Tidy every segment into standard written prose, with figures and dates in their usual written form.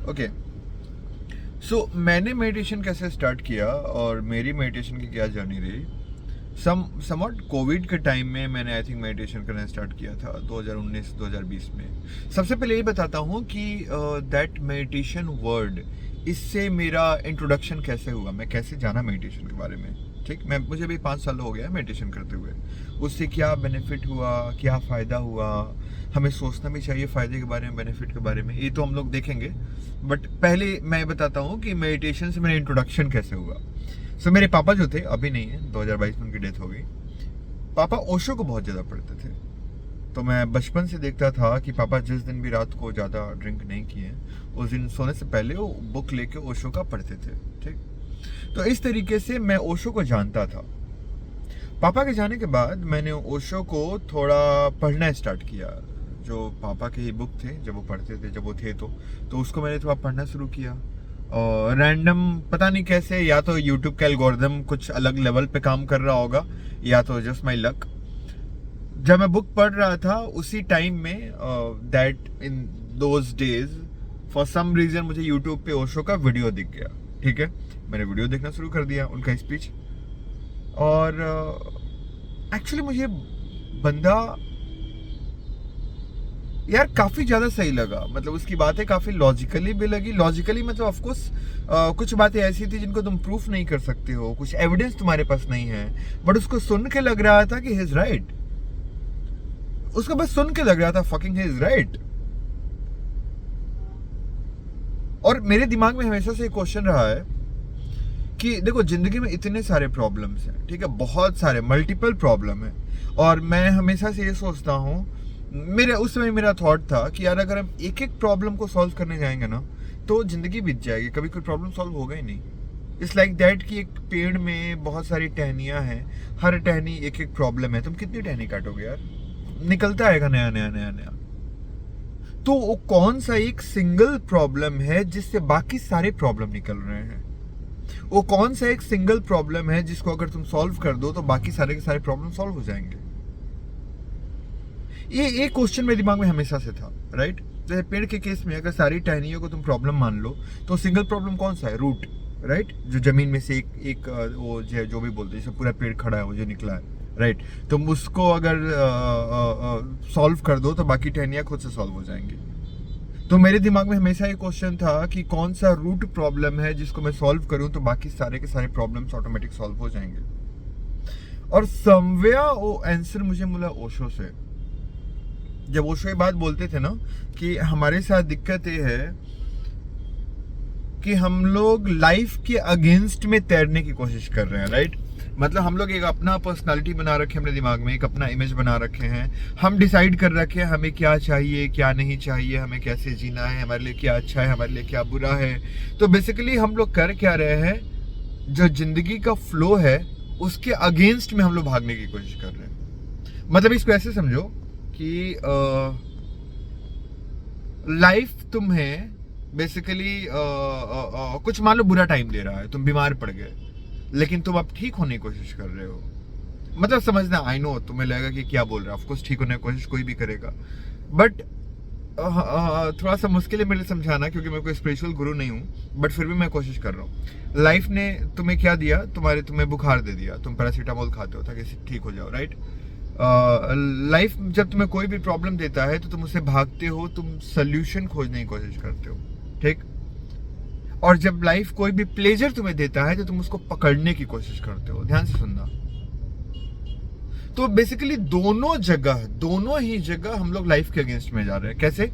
Okay, सो मैंने meditation कैसे start किया और मेरी मेडिटेशन की क्या जर्नी रही। समवॉट कोविड के टाइम में मैंने आई थिंक मेडिटेशन करना स्टार्ट किया था 2019-2020 में। सबसे पहले ये बताता हूँ कि दैट मेडिटेशन वर्ड, इससे मेरा इंट्रोडक्शन कैसे हुआ, मैं कैसे जाना मेडिटेशन के बारे में। ठीक, मैं मुझे भी 5 साल हो गया मेडिटेशन करते हुए। उससे क्या बेनिफिट हुआ, क्या फ़ायदा हुआ, हमें सोचना भी चाहिए फ़ायदे के बारे में, बेनिफिट के बारे में, ये तो हम लोग देखेंगे। बट पहले मैं बताता हूँ कि मेडिटेशन से मेरा इंट्रोडक्शन कैसे हुआ। सो मेरे पापा जो थे, अभी नहीं है, 2022 में उनकी डेथ हो गई। पापा ओशो को बहुत ज़्यादा पढ़ते थे। तो मैं बचपन से देखता था कि पापा जिस दिन भी रात को ज़्यादा ड्रिंक नहीं किए, उस दिन सोने से पहले वो बुक लेके ओशो का पढ़ते थे। ठीक, तो इस तरीके से मैं ओशो को जानता था। पापा के जाने के बाद मैंने ओशो को थोड़ा पढ़ना स्टार्ट किया। जो पापा के ही बुक थे, जब वो पढ़ते थे, जब वो थे तो उसको मैंने थोड़ा पढ़ना शुरू किया। और रैंडम पता नहीं कैसे, या तो यूट्यूब का एल्गोरिदम कुछ अलग लेवल पे काम कर रहा होगा, या तो जस्ट माई लक। जब मैं बुक पढ़ रहा था उसी टाइम में that in those days for some reason मुझे यूट्यूब पे ओशो का वीडियो दिख गया। ठीक है, मैंने वीडियो देखना शुरू कर दिया, उनका स्पीच। और एक्चुअली मुझे बंदा यार काफी ज्यादा सही लगा। मतलब उसकी बातें काफी लॉजिकली भी लगी। लॉजिकली मतलब ऑफ कोर्स कुछ बातें ऐसी थी जिनको तुम प्रूफ नहीं कर सकते हो, कुछ एविडेंस तुम्हारे पास नहीं है, बट उसको सुन के लग रहा था कि ही इज राइट। उसको बस सुन के लग रहा था फकिंग ही इज राइट। और मेरे दिमाग में हमेशा से एक क्वेश्चन रहा है कि देखो, जिंदगी में इतने सारे प्रॉब्लम्स हैं, ठीक है, बहुत सारे मल्टीपल प्रॉब्लम है। और मैं हमेशा से ये सोचता हूँ, मेरे उस समय मेरा थॉट था कि यार अगर हम एक एक प्रॉब्लम को सॉल्व करने जाएंगे ना तो जिंदगी बीत जाएगी, कभी कोई प्रॉब्लम सॉल्व होगा ही नहीं। इट्स लाइक दैट कि एक पेड़ में बहुत सारी टहनियां हैं, हर टहनी एक एक प्रॉब्लम है, तुम कितनी टहनी काटोगे यार, निकलता आएगा नया नया नया नया। तो वो कौन सा एक सिंगल प्रॉब्लम है जिससे बाकी सारे प्रॉब्लम निकल रहे हैं? वो कौन सा एक सिंगल प्रॉब्लम है जिसको अगर तुम सॉल्व कर दो तो बाकी सारे के सारे प्रॉब्लम सॉल्व हो जाएंगे? ये एक क्वेश्चन मेरे दिमाग में हमेशा से था, राइट। जैसे पेड़ के केस में अगर सारी टहनियों को तुम प्रॉब्लम मान लो तो सिंगल प्रॉब्लम कौन सा है? रूट, राइट, जो जमीन में से एक वो जो भी बोलते हैं, जैसे पूरा पेड़ खड़ा है, वो जो निकला है, राइट, तुम उसको अगर सॉल्व कर दो तो बाकी टहनियाँ खुद से सॉल्व हो जाएंगी। तो मेरे दिमाग में हमेशा ये क्वेश्चन था कि कौन सा रूट प्रॉब्लम है जिसको मैं सॉल्व करूं तो बाकी सारे के सारे प्रॉब्लम्स ऑटोमेटिक सॉल्व हो जाएंगे। और समवेयर वो आंसर मुझे मिला ओशो से। जब ओशो ये बात बोलते थे ना कि हमारे साथ दिक्कत ये है कि हम लोग लाइफ के अगेंस्ट में तैरने की कोशिश कर रहे हैं, राइट। मतलब हम लोग एक अपना पर्सनालिटी बना रखे हैं अपने दिमाग में, एक अपना इमेज बना रखे हैं, हम डिसाइड कर रखे हैं हमें क्या चाहिए क्या नहीं चाहिए, हमें कैसे जीना है, हमारे लिए क्या अच्छा है, हमारे लिए क्या बुरा है। तो बेसिकली हम लोग कर क्या रहे हैं, जो जिंदगी का फ्लो है उसके अगेंस्ट में हम लोग भागने की कोशिश कर रहे हैं। मतलब इसको ऐसे समझो कि लाइफ तुम्हें बेसिकली कुछ मान लो बुरा टाइम दे रहा है, तुम बीमार पड़ गए, लेकिन तुम अब ठीक होने की कोशिश कर रहे हो। मतलब समझना, आई नो तुम्हें लगेगा कि क्या बोल रहा है, ऑफकोर्स ठीक होने की कोशिश कोई भी करेगा, बट थोड़ा सा मुश्किल है मेरे लिए समझाना क्योंकि मैं कोई स्पिरिचुअल गुरु नहीं हूँ, बट फिर भी मैं कोशिश कर रहा हूँ। लाइफ ने तुम्हें क्या दिया, तुम्हें बुखार दे दिया, तुम पैरासीटामोल खाते हो ताकि ठीक हो जाओ, राइट। लाइफ जब तुम्हें कोई भी प्रॉब्लम देता है तो तुम उससे भागते हो, तुम सोल्यूशन खोजने की कोशिश करते हो, ठीक। और जब लाइफ कोई भी प्लेजर तुम्हें देता है तो तुम उसको पकड़ने की कोशिश करते हो। ध्यान से सुनना। तो बेसिकली दोनों ही जगह हम लोग लाइफ के अगेंस्ट में जा रहे हैं। कैसे?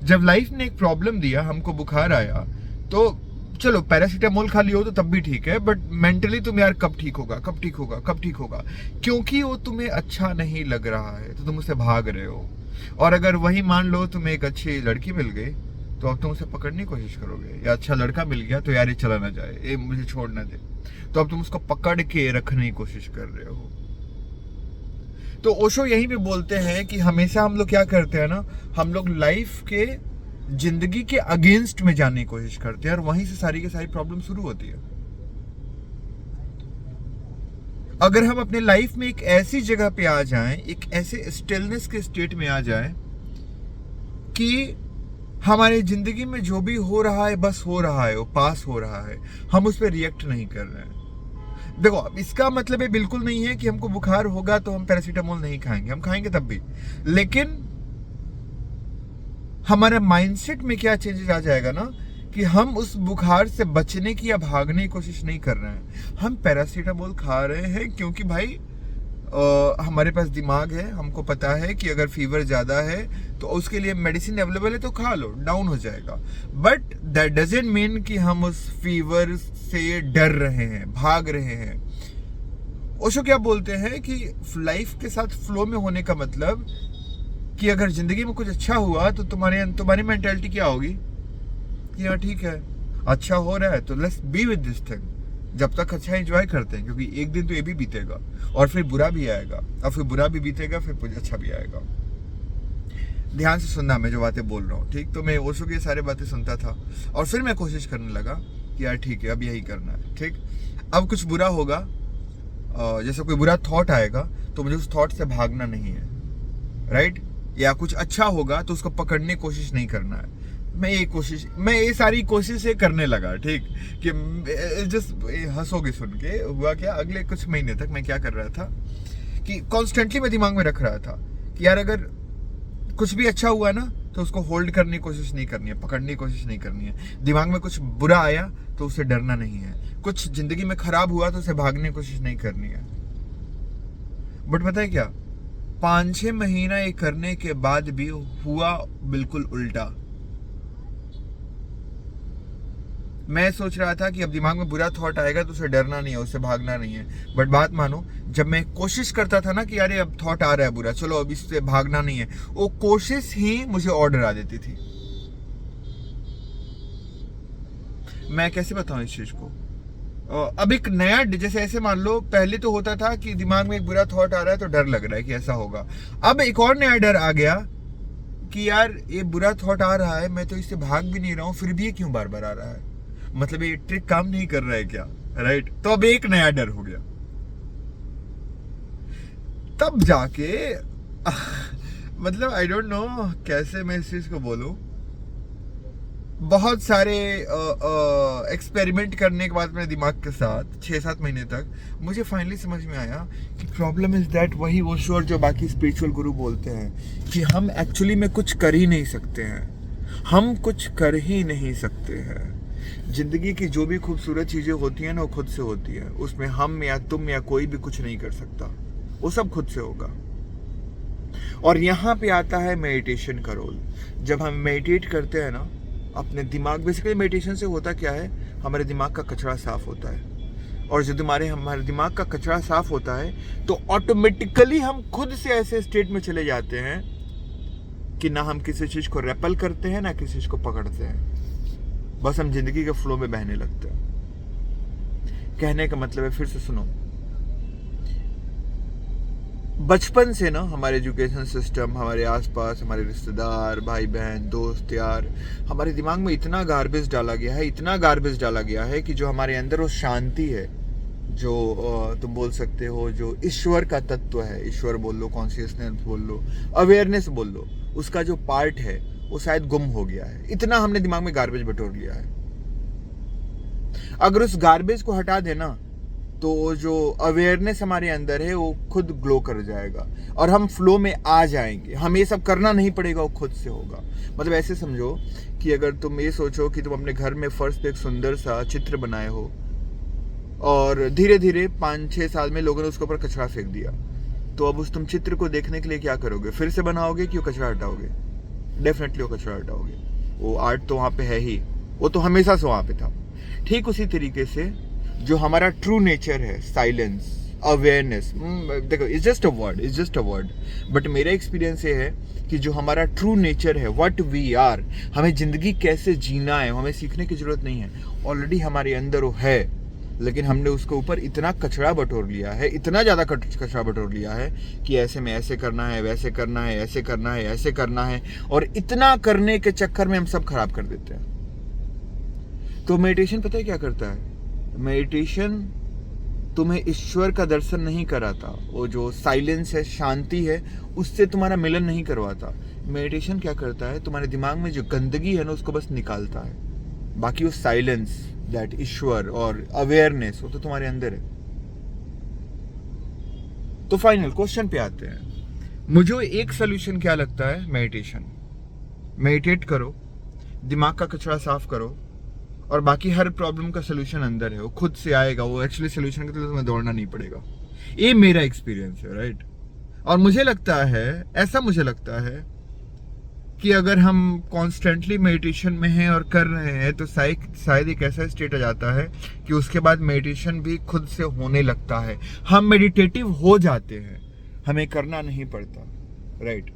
जब लाइफ ने एक प्रॉब्लम दिया, हमको बुखार आया, तो चलो पैरासीटामोल खा लियो तो तब भी ठीक है, बट मेंटली तुम यार कब ठीक होगा, कब ठीक होगा, कब ठीक होगा, क्योंकि वो तुम्हें अच्छा नहीं लग रहा है तो तुम उससे भाग रहे हो। और अगर वही मान लो तुम्हें एक अच्छी लड़की मिल गई तो अब तुम उसे पकड़ने की कोशिश करोगे, या अच्छा लड़का मिल गया तो यार ये चला ना जाए, ये मुझे छोड़ ना दे, तो अब तुम उसको पकड़ के रखने की कोशिश कर रहे हो। तो ओशो यहीं पे बोलते हैं कि हमेशा हम लोग क्या करते हैं ना, हम लोग लाइफ के जिंदगी के अगेंस्ट में जाने की कोशिश करते हैं और वहीं से सारी की सारी प्रॉब्लम शुरू होती है। अगर हम अपने लाइफ में एक ऐसी जगह पे आ जाएं, एक ऐसे स्टिलनेस के स्टेट में आ जाएं कि हमारी जिंदगी में जो भी हो रहा है बस हो रहा है, वो पास हो रहा है, हम उस पर रिएक्ट नहीं कर रहे हैं। देखो, अब इसका मतलब ये बिल्कुल नहीं है कि हमको बुखार होगा तो हम पैरासीटामोल नहीं खाएंगे, हम खाएंगे तब भी, लेकिन हमारे माइंडसेट में क्या चेंजेस आ जाएगा ना, कि हम उस बुखार से बचने की या भागने की कोशिश नहीं कर रहे हैं, हम पैरासीटामोल खा रहे हैं क्योंकि भाई हमारे पास दिमाग है, हमको पता है कि अगर फीवर ज़्यादा है तो उसके लिए मेडिसिन अवेलेबल है तो खा लो, डाउन हो जाएगा। बट दैट डजंट मीन कि हम उस फीवर से डर रहे हैं, भाग रहे हैं। ओशो क्या बोलते हैं कि लाइफ के साथ फ्लो में होने का मतलब कि अगर जिंदगी में कुछ अच्छा हुआ तो तुम्हारी मेंटालिटी क्या होगी कि हाँ ठीक है, अच्छा हो रहा है तो let's be with this thing, जब तक अच्छा एंजॉय करते हैं, क्योंकि एक दिन तो ये भी बीतेगा और फिर बुरा भी आएगा, और फिर बुरा भी बीतेगा, फिर कुछ अच्छा भी आएगा। ध्यान से सुनना मैं जो बातें बोल रहा हूँ, ठीक। तो मैं ओशो की सारी बातें सुनता था और फिर मैं कोशिश करने लगा कि यार ठीक है, अब यही करना है, ठीक। अब कुछ बुरा होगा, जैसे कोई बुरा थॉट आएगा तो मुझे उस थॉट से भागना नहीं है, राइट। या कुछ अच्छा होगा तो उसको पकड़ने की कोशिश नहीं करना है। मैं ये सारी कोशिशें करने लगा, ठीक। कि जस्ट हंसोगे सुन के। हुआ क्या, अगले कुछ महीने तक मैं क्या कर रहा था कि कॉन्स्टेंटली मैं दिमाग में रख रहा था कि यार अगर कुछ भी अच्छा हुआ ना तो उसको होल्ड करने की कोशिश नहीं करनी है, पकड़ने की कोशिश नहीं करनी है। दिमाग में कुछ बुरा आया तो उससे डरना नहीं है, कुछ जिंदगी में खराब हुआ तो उससे भागने की कोशिश नहीं करनी है। बट पता है क्या, 5-6 महीना ये करने के बाद भी हुआ बिल्कुल उल्टा। मैं सोच रहा था कि अब दिमाग में बुरा थॉट आएगा तो उसे डरना नहीं है, उससे भागना नहीं है। बट बात मानो, जब मैं कोशिश करता था ना कि अरे अब थॉट आ रहा है बुरा, चलो अब इससे भागना नहीं है, वो कोशिश ही मुझे और डरा देती थी। मैं कैसे बताऊं इस चीज को। अब एक नया, जैसे ऐसे मान लो, पहले तो होता था कि दिमाग में एक बुरा थॉट आ रहा है तो डर लग रहा है कि ऐसा होगा। अब एक और नया डर आ गया कि यार ये बुरा थॉट आ रहा है, मैं तो इससे भाग भी नहीं रहा हूं, फिर भी ये क्यों बार बार आ रहा है, मतलब ये ट्रिक काम नहीं कर रहा है क्या, राइट। तो अब एक नया डर हो गया। तब जाके मतलब आई डोंट नो कैसे मैं इस चीज को बोलूं। बहुत सारे एक्सपेरिमेंट करने के बाद मेरे दिमाग के साथ 6-7 महीने तक मुझे फाइनली समझ में आया कि प्रॉब्लम इज दैट, वही ओशो और जो बाकी स्पिरिचुअल गुरु बोलते हैं कि हम एक्चुअली में कुछ कर ही नहीं सकते हैं, हम कुछ कर ही नहीं सकते हैं। जिंदगी की जो भी खूबसूरत चीजें होती हैं ना, वो खुद से होती है, उसमें हम या तुम या कोई भी कुछ नहीं कर सकता, वो सब खुद से होगा। और यहाँ पे आता है मेडिटेशन का रोल। जब हम मेडिटेट करते हैं ना अपने दिमाग, बेसिकली मेडिटेशन से होता क्या है, हमारे दिमाग का कचरा साफ होता है, और जब हमारे दिमाग का कचरा साफ होता है तो ऑटोमेटिकली हम खुद से ऐसे स्टेट में चले जाते हैं कि ना हम किसी चीज को रेपल करते हैं ना किसी चीज को पकड़ते हैं, बस हम जिंदगी के फ्लो में बहने लगते हैं। कहने का मतलब है, फिर से सुनो, बचपन से ना हमारे एजुकेशन सिस्टम, हमारे आसपास हमारे रिश्तेदार, भाई बहन, दोस्त यार, हमारे दिमाग में इतना गार्बेज डाला गया है, इतना गार्बेज डाला गया है कि जो हमारे अंदर वो शांति है, जो तुम बोल सकते हो जो ईश्वर का तत्व है, ईश्वर बोल लो, कॉन्शियसनेस बोल लो, अवेयरनेस बोल लो, उसका जो पार्ट है वो शायद गुम हो गया है। इतना हमने दिमाग में गार्बेज बटोर लिया है। अगर उस गार्बेज को हटा देना तो जो अवेयरनेस हमारे अंदर है वो खुद ग्लो कर जाएगा और हम फ्लो में आ जाएंगे। हमें ये सब करना नहीं पड़ेगा, वो खुद से होगा। मतलब ऐसे समझो कि अगर तुम ये सोचो कि तुम अपने घर में फर्श पे एक सुंदर सा चित्र बनाए हो और धीरे धीरे 5-6 साल में लोगों ने उसके ऊपर कचरा फेंक दिया, तो अब उस तुम चित्र को देखने के लिए क्या करोगे? फिर से बनाओगे कि वो कचरा हटाओगे? डेफिनेटली वो कचरा हटाओगे। वो आर्ट तो वहाँ पे है ही, वो तो हमेशा से वहाँ पे था। ठीक उसी तरीके से जो हमारा ट्रू नेचर है, साइलेंस, अवेयरनेस, देखो it's just a word, but मेरा एक्सपीरियंस ये है कि जो हमारा ट्रू नेचर है, व्हाट वी आर, हमें जिंदगी कैसे जीना है, हमें सीखने की जरूरत नहीं है, ऑलरेडी हमारे अंदर वो है। लेकिन हमने उसके ऊपर इतना कचरा बटोर लिया है, इतना ज़्यादा कचरा बटोर लिया है कि ऐसे में ऐसे करना है, वैसे करना है, ऐसे करना है, ऐसे करना है, और इतना करने के चक्कर में हम सब खराब कर देते हैं। तो मेडिटेशन पता है क्या करता है? मेडिटेशन तुम्हें ईश्वर का दर्शन नहीं कराता, वो जो साइलेंस है, शांति है, उससे तुम्हारा मिलन नहीं करवाता। मेडिटेशन क्या करता है, तुम्हारे दिमाग में जो गंदगी है ना उसको बस निकालता है। बाकी वो साइलेंस, दैट ईश्वर और अवेयरनेस, वो तो तुम्हारे अंदर है। तो फाइनल क्वेश्चन पे आते हैं। मुझे एक सोल्यूशन क्या लगता है, मेडिटेशन। मेडिटेट करो, दिमाग का कचरा साफ करो, और बाकी हर प्रॉब्लम का सोल्यूशन अंदर है, वो खुद से आएगा। वो एक्चुअली सोल्यूशन के लिए तुम्हें दौड़ना नहीं पड़ेगा। ये मेरा एक्सपीरियंस है, राइट। और मुझे लगता है कि अगर हम कॉन्स्टेंटली मेडिटेशन में हैं और कर रहे हैं तो शायद एक ऐसा स्टेट आ जाता है कि उसके बाद मेडिटेशन भी खुद से होने लगता है। हम मेडिटेटिव हो जाते हैं, हमें करना नहीं पड़ता, राइट।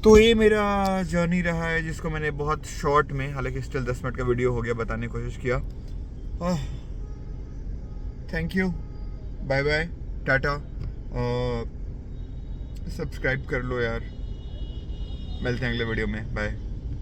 तो ये मेरा जर्नी रहा है, जिसको मैंने बहुत शॉर्ट में, हालांकि स्टिल 10 मिनट का वीडियो हो गया, बताने की कोशिश किया। Thank you, bye bye, tata. Subscribe कर लो यार, मिलते हैं अगले वीडियो में, बाय।